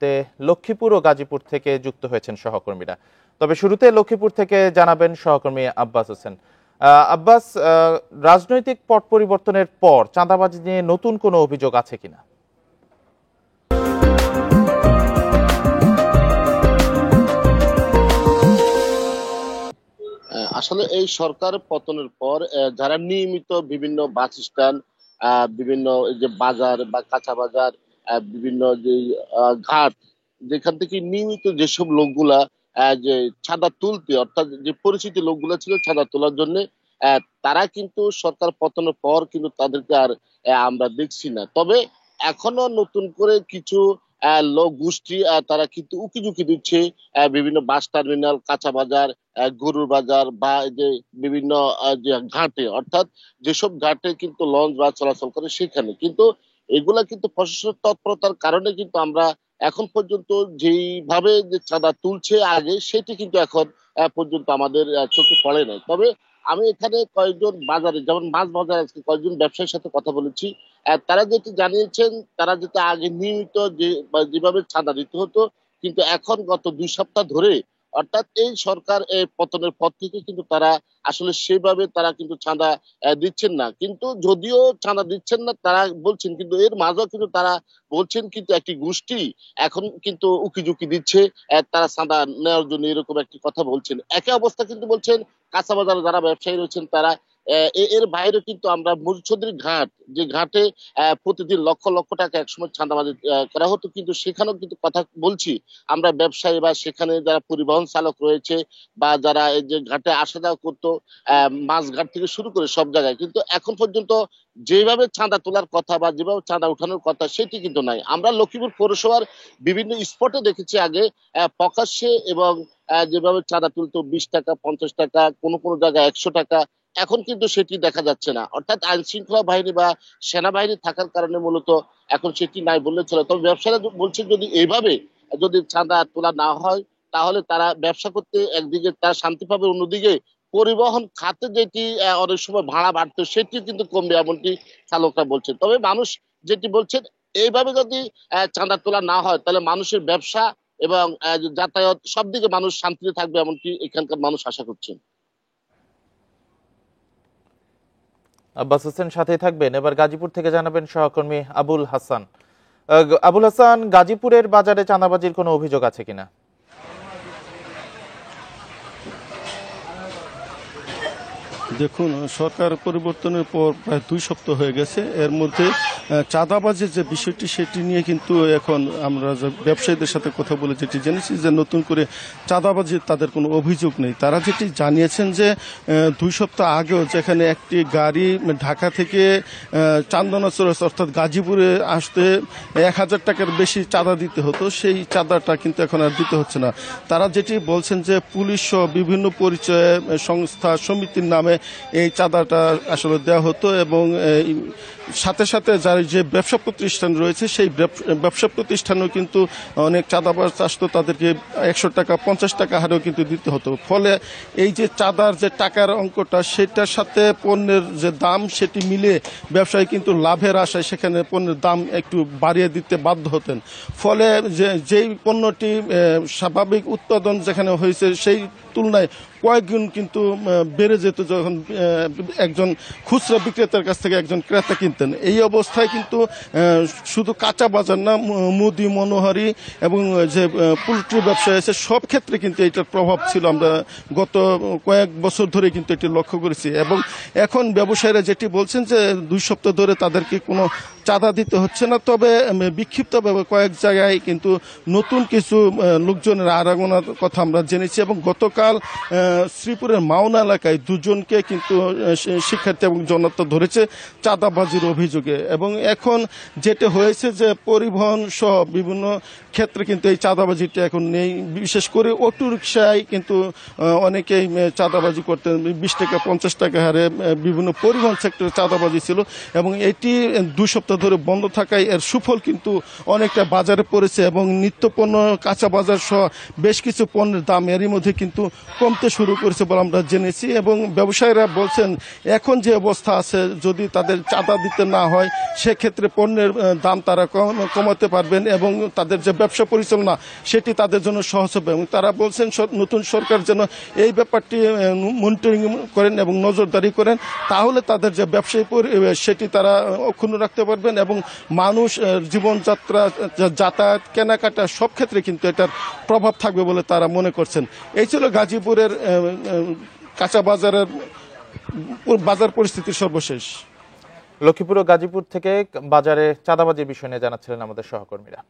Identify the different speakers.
Speaker 1: মুহূর্তে লক্ষ্মীপুর ও গাজীপুর থেকে যুক্ত হয়েছেন সহকর্মীরা। তবে শুরুতে লক্ষ্মীপুর থেকে জানাবেন সহকর্মী আব্বাস হোসেন। আব্বাস, রাজনৈতিক পট পরিবর্তনের পর চাঁদাবাজি নিয়ে নতুন কোনো অভিযোগ আছে কিনা?
Speaker 2: আসলে এই সরকার পতনের পর যারা নিয়মিত বিভিন্ন বাস স্ট্যান্ড, বিভিন্ন এই যে বাজার বা কাঁচা বাজার, বিভিন্ন যে ঘাট, যেখান থেকে নিয়মিত যেসব লোকগুলা যে চাঁদা তুলতে, অর্থাৎ যে পরিচিত লোকগুলা ছিল চাঁদা তোলার জন্য, তারা কিন্তু সরকার পতনের পর কিন্তু তাদেরকে আর আমরা দেখছি না। তবে এখনো নতুন করে কিছু লোক গোষ্ঠী তারা কিন্তু উকিঝুঁকি দিচ্ছে বিভিন্ন বাস টার্মিনাল, কাঁচা বাজার, গরুর বাজার বা এই যে বিভিন্ন যে ঘাটে, অর্থাৎ যেসব ঘাটে কিন্তু লঞ্চ বা চলাচল করে সেখানে কিন্তু এগুলা কিন্তু প্রশাসনের তৎপরতার কারণে কিন্তু আমরা এখন পর্যন্ত যেইভাবে যে চাঁদা তুলছে আগে, সেটি কিন্তু এখন পর্যন্ত আমাদের চোখে পড়ে নাই। তবে আমি এখানে কয়েকজন বাজারে, যেমন মাছ বাজার, আজকে কয়েকজন ব্যবসায়ীর সাথে কথা বলেছি। তারা যেটি জানিয়েছেন, তারা যেটা আগে নিয়মিত যেভাবে চাঁদা দিতে হতো, কিন্তু এখন গত 2 সপ্তাহ ধরে, অর্থাৎ এই সরকার পতনের পর থেকে কিন্তু তারা আসলে সেভাবে তারা কিন্তু চাঁদা দিচ্ছেন না। কিন্তু যদিও চাঁদা দিচ্ছেন না তারা বলছেন, কিন্তু এর মাঝেও কিন্তু তারা বলছেন কিন্তু একটি গোষ্ঠী এখন কিন্তু উকিঝুঁকি দিচ্ছে তারা চাঁদা নেওয়ার জন্য, এরকম একটি কথা বলছেন। একই অবস্থা কিন্তু বলছেন কাঁচা বাজারে যারা ব্যবসায়ী রয়েছেন তারা। এর বাইরে কিন্তু আমরা মরিচৌধুরী ঘাট, যে ঘাটে প্রতিদিন লক্ষ লক্ষ টাকা একসময় চাঁদাবাজি করা হতো, কিন্তু সেখানেও কিন্তু কথা বলছি আমরা ব্যবসায়ী বা সেখানে যারা পরিবহন চালক রয়েছে বা যারা এই যে ঘাটে আসা যাওয়া করতো, মাছ ঘাট থেকে শুরু করে সব জায়গায়, কিন্তু এখন পর্যন্ত যেভাবে চাঁদা তোলার কথা বা যেভাবে চাঁদা উঠানোর কথা সেটি কিন্তু নাই। আমরা লক্ষ্মীপুর পৌরসভার বিভিন্ন স্পটে দেখেছি আগে প্রকাশ্যে, এবং যেভাবে চাঁদা তুলতো 20 টাকা, 50 টাকা, কোনো কোনো জায়গায় 100 টাকা, এখন কিন্তু সেটি দেখা যাচ্ছে না। অর্থাৎ আইন শৃঙ্খলা বাহিনী বা সেনাবাহিনী থাকার কারণে মূলত এখন সেটি নাই বললে চলে। তবে ব্যবসায়ীরা বলছেন যদি এইভাবে যদি চাঁদা তোলা না হয়, তাহলে তারা ব্যবসা করতে একদিকে তারা শান্তি পাবে, অন্যদিকে পরিবহন খাতে যেটি অনেক সময় ভাড়া বাড়তো সেটি কিন্তু কমবে, এমনটি চালকরা বলছেন। তবে মানুষ যেটি বলছেন, এইভাবে যদি চাঁদা তোলা না হয়, তাহলে মানুষের ব্যবসা এবং যাতায়াত সব দিকে মানুষ শান্তিতে থাকবে, এমনটি এখানকার মানুষ আশা করছেন।
Speaker 1: আব্বাস হোসেন সাথে থাকবেন। এবার গাজীপুর থেকে জানাবেন সহকর্মী আবুল হাসান। আবুল হাসান, গাজীপুরের বাজারে চাঁদাবাজির কোনো অভিযোগ আছে কিনা?
Speaker 3: দেখুন, সরকার পরিবর্তনের পর প্রায় 2 সপ্তাহ হয়ে গেছে। এর মধ্যে চাঁদাবাজির যে বিষয়টি সেটি নিয়ে কিন্তু এখন আমরা ব্যবসায়ীদের সাথে কথা বলে যেটি জেনেছি যে নতুন করে চাঁদাবাজির তাদের কোনো অভিযোগ নেই। তারা যেটি জানিয়েছেন যে 2 সপ্তাহ আগেও যেখানে একটি গাড়ি ঢাকা থেকে চান্দনাচর অর্থাৎ গাজীপুরে আসতে 1000 টাকার বেশি চাঁদা দিতে হতো, সেই চাঁদাটা কিন্তু এখন আর দিতে হচ্ছে না। তারা যেটি বলছেন যে পুলিশ সহ বিভিন্ন পরিচয়ে সংস্থা সমিতির নামে এই চাঁদাটা আসলে দেওয়া হতো, এবং সাথে সাথে যার যে ব্যবসা প্রতিষ্ঠান রয়েছে সেই ব্যবসা প্রতিষ্ঠানেও কিন্তু অনেক চাঁদাবাজ আসতো, তাদেরকে 100 টাকা 50 টাকা হারেও কিন্তু দিতে হতো। ফলে এই যে চাঁদার যে টাকার অঙ্কটা সেটার সাথে পণ্যের যে দাম সেটি মিলে ব্যবসায়ী কিন্তু লাভের আশায় সেখানে পণ্যের দাম একটু বাড়িয়ে দিতে বাধ্য হতেন। ফলে যেই পণ্যটি স্বাভাবিক উৎপাদন যেখানে হয়েছে সেই তুলনায় কয়েক গুণ কিন্তু বেড়ে যেত যখন একজন খুচরা বিক্রেতার কাছ থেকে একজন ক্রেতা কিনতেন। এই অবস্থায় কিন্তু শুধু কাঁচা বাজার না, মুদি, মনোহারি এবং যে পোল্ট্রি ব্যবসায় আছে সব ক্ষেত্রে কিন্তু এটার প্রভাব ছিল। আমরা গত কয়েক বছর ধরে কিন্তু এটি লক্ষ্য করেছি, এবং এখন ব্যবসায়ীরা যেটি বলছেন যে 2 সপ্তাহ ধরে তাদেরকে কোনো চাঁদা দিতে হচ্ছে না। তবে বিক্ষিপ্তভাবে কয়েক জায়গায় কিন্তু নতুন কিছু লোকজনের আনাগোনার কথা আমরা জেনেছি, এবং গতকাল শ্রীপুরের মাওনা এলাকায় 2 জনকে কিন্তু শিক্ষার্থী এবং জনতা ধরেছে চাঁদাবাজির অভিযোগে। এবং এখন যেটা হয়েছে যে পরিবহন সহ বিভিন্ন ক্ষেত্রে কিন্তু এই চাঁদাবাজিটা এখন নেই। বিশেষ করে অটো রিকশায় কিন্তু অনেকেই চাঁদাবাজি করতেন, 20 টাকা 50 টাকা হারে বিভিন্ন পরিবহন সেক্টরে চাঁদাবাজি ছিল, এবং এটি 2 সপ্তাহ সপ্তাহ ধরে বন্ধ থাকায় এর সুফল কিন্তু অনেকটা বাজারে পড়েছে এবং নিত্যপণ্য কাঁচা বাজার সহ বেশ কিছু পণ্যের দাম এরই মধ্যে কিন্তু কমতে শুরু করেছে বলে আমরা জেনেছি এবং ব্যবসায়ীরা বলছেন এখন যে অবস্থা আছে যদি তাদের চাঁদা দিতে না হয় সেক্ষেত্রে পণ্যের দাম তারা কমাতে পারবেন এবং তাদের যে ব্যবসা পরিচালনা সেটি তাদের জন্য সহজ হবে এবং তারা বলছেন নতুন সরকার যেন এই ব্যাপারটি মনিটরিং করেন এবং নজরদারি করেন, তাহলে তাদের যে ব্যবসায়ী পরিবেশ সেটি তারা অক্ষুণ্ণ রাখতে পারবেন এবং মানুষ জীবনযাত্রা যাতায়াত কেনাকাটা সব ক্ষেত্রে কিন্তু এটার প্রভাব থাকবে বলে তারা মনে করছেন। এই ছিল গাজীপুরের কাঁচা বাজারের বাজার পরিস্থিতির সর্বশেষ।
Speaker 1: লক্ষ্মীপুর ও গাজীপুর থেকে বাজারে চাঁদাবাজির বিষয় নিয়ে জানাচ্ছিলেন আমাদের সহকর্মীরা।